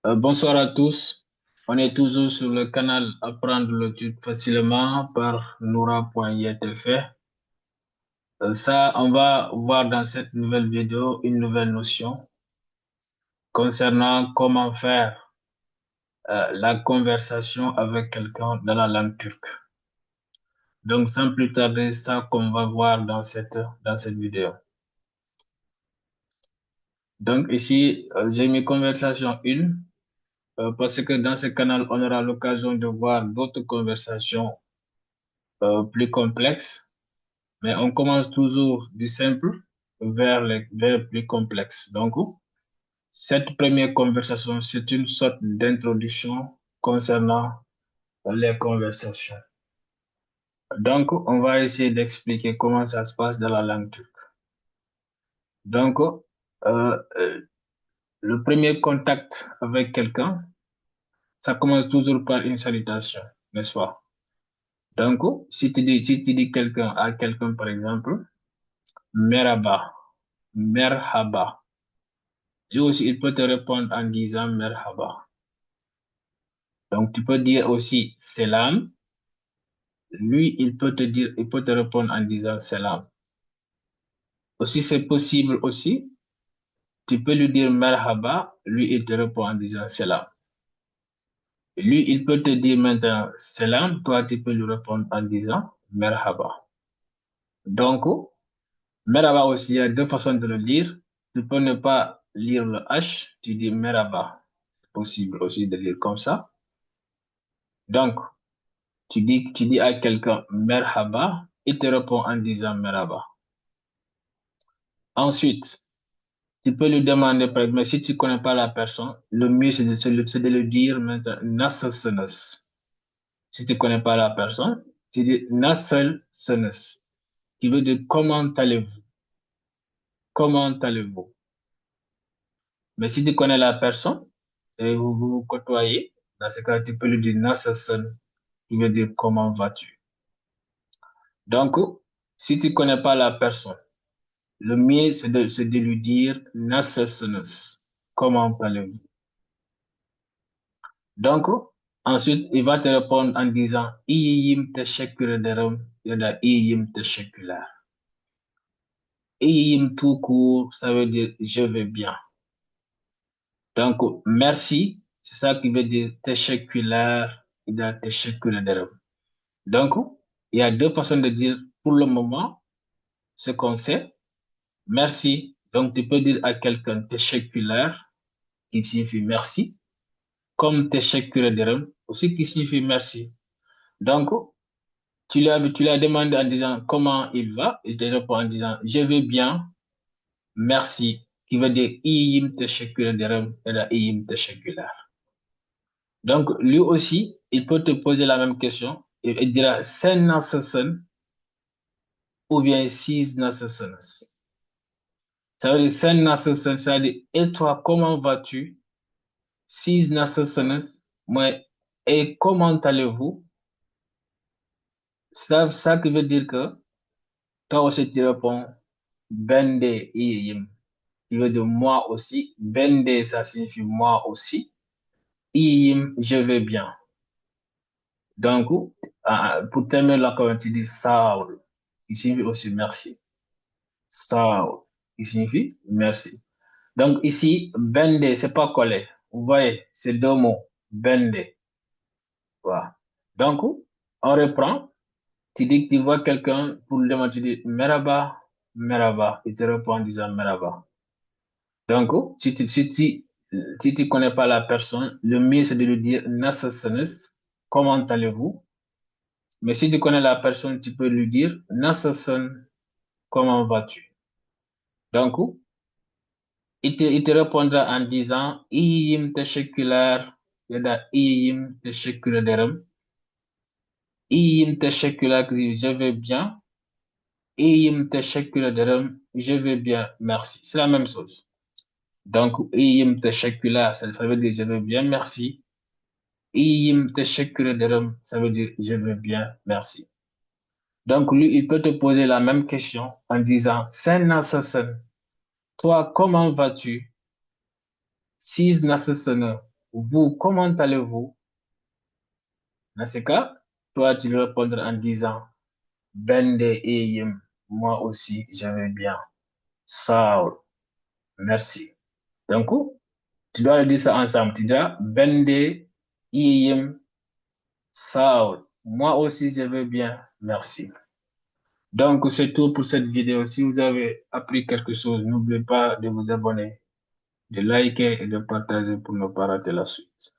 Bonsoir à tous. On est toujours sur le canal Apprendre le turc facilement par noura.ytf. On va voir dans cette nouvelle vidéo une nouvelle notion concernant comment faire la conversation avec quelqu'un dans la langue turque. Donc, sans plus tarder, ça qu'on va voir dans cette vidéo. Donc, ici, j'ai mis conversation 1 parce que dans ce canal, on aura l'occasion de voir d'autres conversations plus complexes. Mais on commence toujours du simple vers le plus complexe. Donc, cette première conversation, c'est une sorte d'introduction concernant les conversations. Donc, on va essayer d'expliquer comment ça se passe dans la langue turque. Donc, le premier contact avec quelqu'un, ça commence toujours par une salutation, n'est-ce pas? Donc, si tu dis quelqu'un à quelqu'un, par exemple, merhaba, merhaba. Lui aussi, il peut te répondre en disant merhaba. Donc, tu peux dire aussi selam. Lui, il peut te répondre en disant selam. Aussi, c'est possible aussi. Tu peux lui dire merhaba. Lui, il te répond en disant selam. Lui, il peut te dire maintenant selam. Toi, tu peux lui répondre en disant merhaba. Donc, merhaba aussi, il y a deux façons de le lire. Tu peux ne pas lire le H. Tu dis merhaba. C'est possible aussi de lire comme ça. Donc, tu dis à quelqu'un merhaba, il te répond en disant merhaba. Ensuite, tu peux lui demander, par exemple, si tu ne connais pas la personne, le mieux c'est de lui dire maintenant nasılsınız. Si tu ne connais pas la personne, tu dis nasılsınız, qui veut dire comment allez-vous? Comment allez-vous? Mais si tu connais la personne et vous vous côtoyez, dans ce cas, tu peux lui dire nasılsın, qui veut dire comment vas-tu? Donc, si tu ne connais pas la personne, le mieux, c'est de lui dire nasılsınız. Comment allez-vous? Donc, ensuite, il va te répondre en disant iyiyim teşekkür ederim ya da iyiyim teşekkürler. İyiyim tout court, ça veut dire je vais bien. Donc, merci, c'est ça qui veut dire teşekkürler et da teşekkür ederim. Donc, il y a deux façons de dire pour le moment ce qu'on sait. Merci. Donc, tu peux dire à quelqu'un teşekkürler, qui signifie merci, comme teşekkür ederim, aussi qui signifie merci. Donc, tu l'as demandé en disant comment il va, il te répond en disant je vais bien, merci, qui veut dire iyiyim teşekkür ederim et là iyiyim teşekkürler. Donc, lui aussi, il peut te poser la même question et il dira sen nasılsın ou bien siz nasılsınız. Ça veut dire sen nasılsın, ça veut dire et toi, comment vas-tu? Siz nasılsınız, moi, et comment allez-vous? Ça qui veut dire que toi aussi tu réponds ben de iyiyim. Qui veut dire moi aussi. Bende, ça signifie moi aussi. İyiyim, je vais bien. Donc, pour terminer la conversation, tu dis sağ ol, qui signifie aussi merci. Sağ ol, qui signifie merci. Donc, ici, bende, c'est pas collé. Vous voyez, c'est deux mots. Bende. Voilà. Donc, on reprend. Tu dis que tu vois quelqu'un pour le demander, tu dis merhaba, merhaba. Il te répond en disant merhaba. Donc, si tu connais pas la personne, le mieux c'est de lui dire nasılsınız, comment allez-vous? Mais si tu connais la personne, tu peux lui dire nasılsın, comment vas-tu? Donc, il te répondra en disant iyiyim teşekkürler ya da iyiyim teşekkür ederim. İyiyim teşekkürler, je vais bien. İyiyim teşekkür ederim, je vais bien, merci. C'est la même chose. Donc, iyiyim teşekkürler, ça veut dire je vais bien, merci. İyiyim, teşekkür ederim, ça veut dire je vais bien, merci. Donc, lui, il peut te poser la même question en disant sen nasılsın? Toi, comment vas-tu? Siz nasılsınız? vous, comment allez-vous? Dans ce cas, toi, tu lui répondras en disant, Bende iyim, moi aussi, je vais bien. Saul, merci. Donc, tu dois le dire ça ensemble. Tu dois, Bende iyim, Saul, moi aussi, je vais bien. Merci. Donc, c'est tout pour cette vidéo. Si vous avez appris quelque chose, n'oubliez pas de vous abonner, de liker et de partager pour ne pas rater la suite.